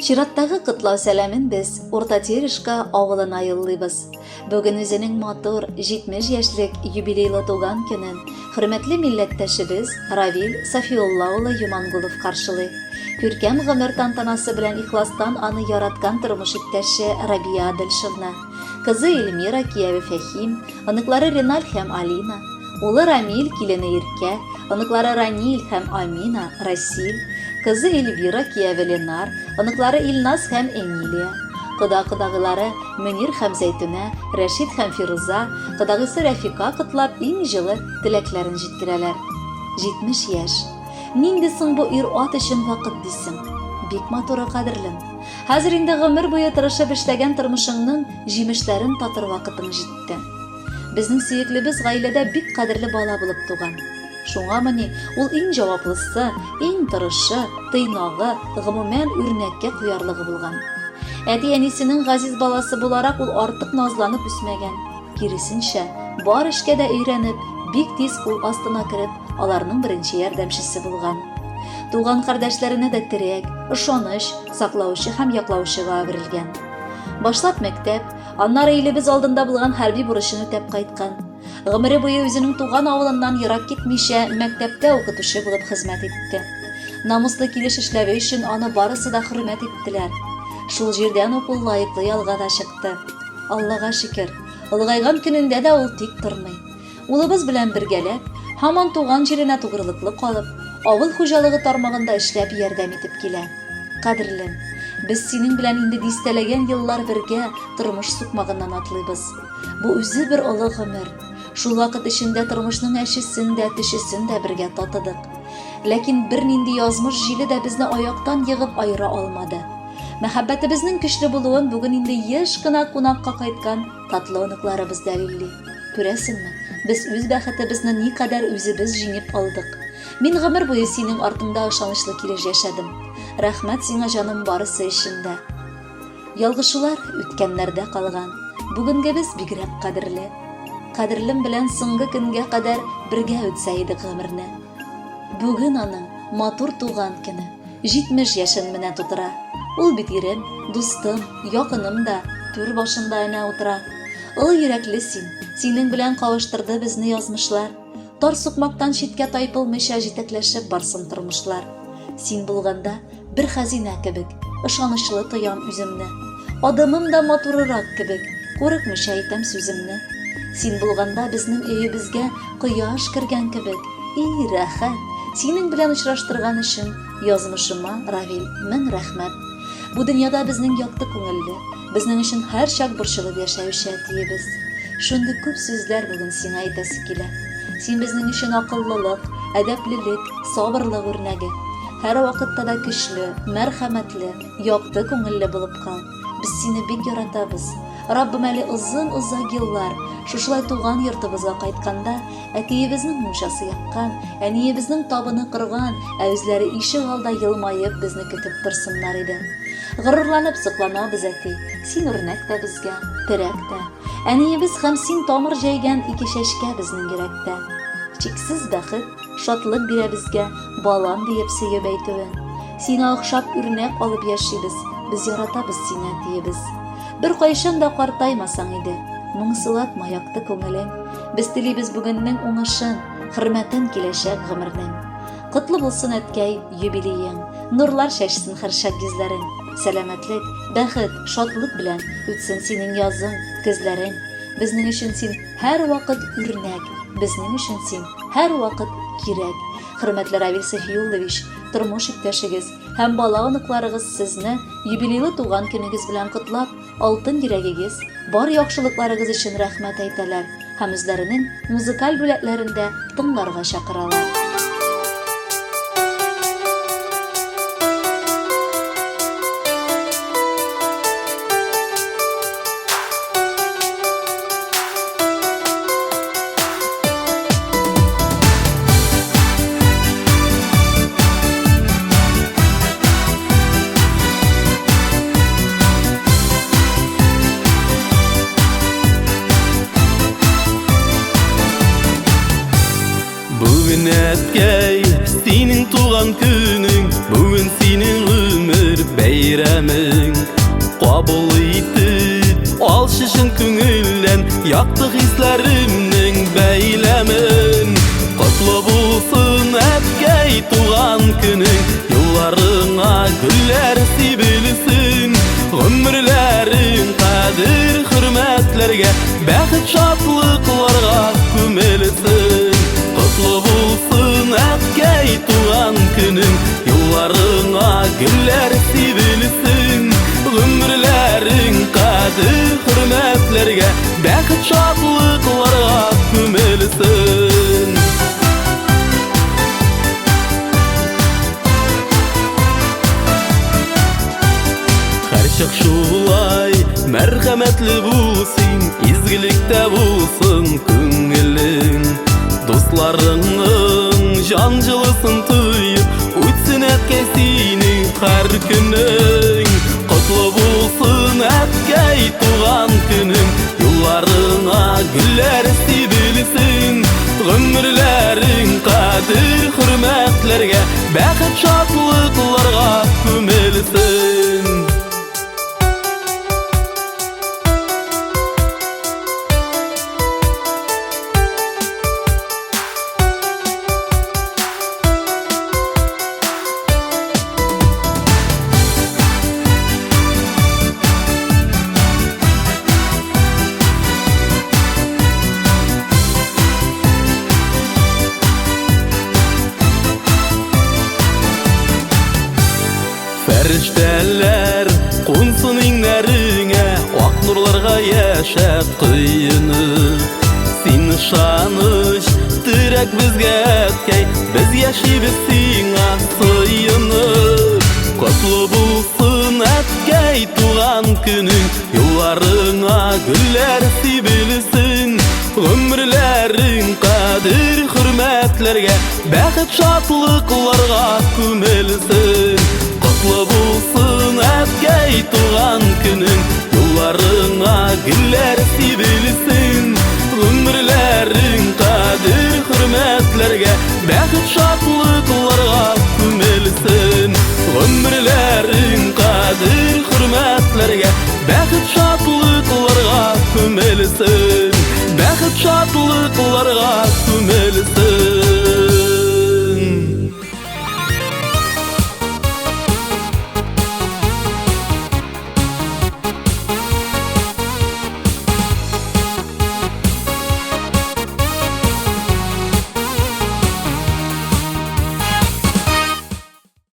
Чираттагы кытлау сәламен без Урта Терешка авылына юллыйбыз. Бүген үзенең матур 70 яшьлек юбилейлы туган көнен хөрмәтле милләттәшебез Равил Сафиулла улы Юмангулов каршылый. Күркәм гомер тантанасы белән ихластан аны яраткан тормыш иптәше Рабия Дилшинна, кызы Эльмира кияве Фәхим, аныклары Реналь һәм Алина, улы Рамил килене Иркә, аныклары Ранил һәм Амина Расил, кызы Эльвира кияве Ленар, аныклары Илназ һәм Эмилия, кыдагылары Мөнир һәм Зәйтүнә, Рәшид һәм Фируза, кыдагысы Рәфика кытлап иң җылы теләкләрен җиткерәләр. 70 яшь. Нинди соң бу ир-ат өчен вакыт дисең? Бик матур кадерлем. Хәзер инде гомер буе тырышып эшләгән тормышыңның җимешләрен татыр вакытың җитте. Безнең сөеклебез гаиләдә бик кадерле бала булып туган. Шуңамыни ул иң җаваплысы, иң тырышы, тыйнагы, гомумән үрнәккә куярлыгы булган. Әти-әнисенең газиз баласы буларак ул артык назланып үсмәгән. Киресенчә, бар эшкә дә өйрәнеп, бик тиз кул астына кереп, аларның беренче ярдәмчесе булган. Туган кардәшләренә дә терәк, ышаныч, саклаучы һәм яклаучыга әверелгән. Башлап мәктәп, аннары илебез алдында булган хәрби бурычын үтәп кайткан. Гомере буе үзенең туган авылыннан ерак китмичә, мәктәптә укытучы булып хезмәт итте. Намуслы килеш эшләве өчен аны барысы да хөрмәт иттеләр. Шул җирдән ук ул лаеклы ялга да чыкты. Аллага шөкер, улгайган көнендә дә ул тик тормый. Улыбыз белән бергәләп, һаман туган җиренә тугрылыклы калып, авыл хуҗалыгы тармагында эшләп ярдәм итеп килә. Кадерлем, без синең белән инде дистәләгән еллар бергә тормыш сукмагыннан атлыйбыз. Бу үзе бер олы гомер. Шул вакыт эчендә тормышның әшесен дә, төшесен дә бергә татыдык. Ләкин бернинди язмыш җиле дә безне аяктан егып айыра алмады. Мәхәббәтебезнең көчле булуын бүген инде еш кына кунакка кайткан татлы оныкларыбыз дәлилли. Күрәсеңме, без үз бәхетебезне никадәр үзебез җиңеп алдык. Мин гомер буе синең артыңда ышанычлы килеш яшәдем. Рәхмәт сиңа җаным барысы өчен дә. Ялгышулар үткәннәрдә калган. Бүгенгебез бигрәк кадерле. Кадерлем белән соңгы көнгә кадәр бергә үтсә идек гомерне. Бүген аның матур туган көне, 70 яшен менә тутыра. Ул бит ирем, дустым, якыным да түр башында әнә утыра. Ул йөрәкле син, синең белән кавыштырды безне язмышлар. Тар сукмактан читкә тайпылмыйча җитәкләшеп барсын тормышлар. Син булганда бер хәзинә кебек, ышанычлы тоям үземне. Адымым да матурырак кебек, күрекмичә әйтәм сүземне. Син булганда безнең өебезгә кояш кергән кебек, и рәхәт. Синең белән очраштырган өчен язмышыма, Равил, мең рәхмәт. Бу дөньяда безнең якты күңелле, безнең өчен һәр чак борчылып яшәүче әтиебез. Шундый күп сүзләр бүген сиңа әйтәсе килә. Син безнең өчен акыллылык, әдәплелек, сабырлык үрнәге. Һәр вакытта да көчле, мәрхәмәтле, якты күңелле булып кал. Без сине бик яратабыз. Раббым әле озын-озак еллар шушылай туган йортыбызга кайтканда, әтиебезнең мунчасы яккан, әниебезнең табыны кырган, ә үзләре ишек алда елмаеп безне көтеп торсыннар иде. Горурланып сокланабыз әти, син үрнәк тә безгә, терәк тә. Әниебез һәм син тамыр җәйгән ике чәчкә безнең йөрәктә. Чиксез бәхет, шатлык бирә безгә, балам диеп сөеп әйтүен. Сиңа охшап үрнәк алып яшибез, без яратабыз сине әтиебез. Бер кайчан да картаймасаң иде, моңсулатма якты күңелең. Без телибез бүгеннең уңышын, хөрмәтен киләчәк гомернең. Котлы булсын әткәй юбилеең, нурлар чәчсен хәршәк йөзләрең. Сәламәтлек, бәхет, шатлык белән үтсен синең язың, көзләрең. Безнең өчен син һәр вакыт үрнәк, безнең өчен син һәр вакыт кирәк. Хөрмәтле Равил Сафиуллович, тормыш иптәшегез һәм бала оныкларыгыз сезне юбилейлы туган көнегез белән котлап, алтын йөрәгегез, бар яхшылыкларыгыз өчен рәхмәт әйтәләр һәм үзләренең музыкаль бүләкләрендә тыңларга чакыралар. Әткәй, синең туган көнең, бүген синең гомер бәйрәме. кабул итеп алшышын күңелдән якты хисләремнең бәйләмен. Котлы булсын әткәй туган көнең, юлларыңа гөлләр сибелсен. Гомерләрең кадер хөрмәтләргә, бәхет шатлыкларга күмелсен. Котлы булсын әткәй туган көнең, юлларыңа гөлләр сибелсен. Гомерләрең кадер хөрмәтләргә, бәхет шатлыкларга күмелсен. Һәрчак шулай мәрхәмәтле булсын, изгелектә булсын күңелең. Дусларыңның җан җылысын тоеп, үтсен әткәй синең һәр көнең. Котлы булсын әткәй туган көнең, юлларыңа гөлләр сибелсен. Гомерләрең кадер хөрмәтләргә, бәхет шатлыкларга күмелсен. Фәрештәләр кунсын иңнәреңә, ак нурларга яшәп кыйынып. Син ышаныч терәк безгә әткәй, без яшибез сиңа сыйынып. Котлы булсын әткәй туган көнең, юлларыңа гөлләр сибелсен. Гомерләрең кадер хөрмәтләргә, бәхет шатлыкларга күмелсен. Котлы булсын әткәй туган көнең, юлларыңа гөлләр сибелсен. Гомерләрең кадер хөрмәтләргә, бәхет шатлыкларга күмелсен. Гомерләрең кадер хөрмәтләргә, бәхет шатлыкларга күмелсен. Бәхет шатлыкларга күмелсен.